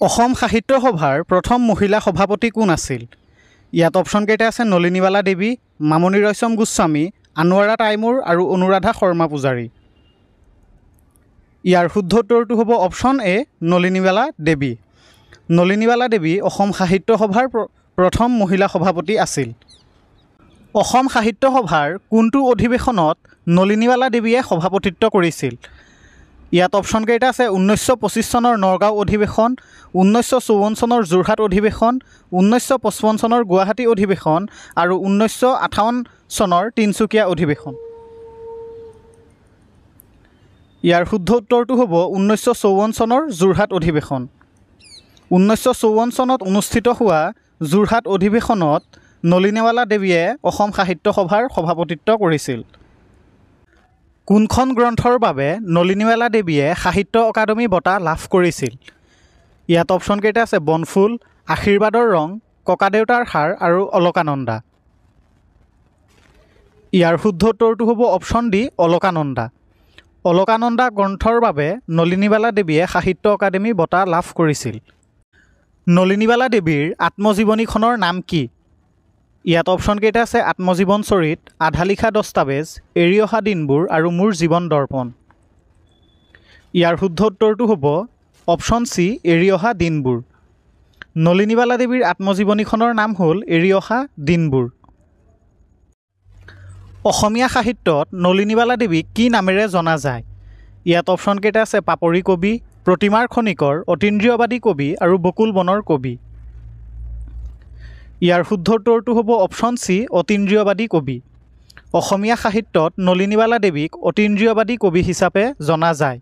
অসম সাহিত্য সভাৰ প্ৰথম মহিলা সভাপতি কোন আছিল? ইয়াত অপশ্যন কেইটা আছে নলিনীবালা দেৱী, মামণি ৰয়ছম গোস্বামী, আনোৱাৰা তাইমুৰ আৰু অনুৰাধা শৰ্মা পূজাৰী। ইয়াৰ শুদ্ধ উত্তৰটো হ'ব অপশ্যন এ নলিনীবালা দেৱী। নলিনীবালা দেৱী অসম সাহিত্য সভাৰ প্ৰথম মহিলা সভাপতি আছিল। অসম সাহিত্য সভাৰ কোনটো অধিৱেশনত নলিনীবালা দেৱীয়ে সভাপতিত্ব কৰিছিল? ইয়াত অপশ্যন কেইটা আছে 1925 চনৰ নগাঁও অধিৱেশন, 1954 চনৰ যোৰহাট অধিৱেশন, 1955 চনৰ গুৱাহাটী অধিৱেশন আৰু 1958 চনৰ তিনিচুকীয়া অধিৱেশন। ইয়াৰ শুদ্ধ উত্তৰটো হ'ব 1954 চনৰ যোৰহাট অধিৱেশন। 1954 চনত অনুষ্ঠিত হোৱা যোৰহাট অধিৱেশনত নলিনীবালা দেৱীয়ে অসম সাহিত্য সভাৰ সভাপতিত্ব কৰিছিল। কোনখন গ্ৰন্থৰ বাবে নলিনীবালা দেৱীয়ে সাহিত্য অকাডেমী বঁটা লাভ কৰিছিল? ইয়াত অপশ্যন কেইটা আছে বনফুল, আশীৰ্বাদৰ ৰং, ককাদেউতাৰ সাৰ আৰু অলকানন্দা। ইয়াৰ শুদ্ধ উত্তৰটো হ'ব অপশ্যন ডি অলকানন্দা। অলকানন্দা গ্ৰন্থৰ বাবে নলিনীবালা দেৱীয়ে সাহিত্য অকাডেমী বঁটা লাভ কৰিছিল। নলিনীবালা দেৱীৰ আত্মজীৱনীখনৰ নাম কি? ইয়াত অপশ্যন কেইটা আছে আত্মজীৱন চৰিত, আধা লিখা দস্তাবেজ, এৰি অহা দিনবোৰ আৰু মোৰ জীৱন দৰ্পণ। ইয়াৰ শুদ্ধ উত্তৰটো হ'ব অপশ্যন চি এৰি অহা দিনবোৰ। নলিনীবালা দেৱীৰ আত্মজীৱনীখনৰ নাম হ'ল এৰি অহা দিনবোৰ। অসমীয়া সাহিত্যত নলিনীবালা দেৱীক কি নামেৰে জনা যায়? ইয়াত অপশ্যন কেইটা আছে পাপৰি কবি, প্ৰতিমাৰ খনিকৰ, অতীন্দ্ৰিয়বাদী কবি আৰু বকুল বনৰ কবি। ইয়াৰ শুদ্ধ উত্তৰটো হ'ব অপশ্যন চি অতীন্দ্ৰিয়বাদী কবি। অসমীয়া সাহিত্যত নলিনীবালা দেৱীক অতীন্দ্ৰিয়বাদী কবি হিচাপে জনা যায়।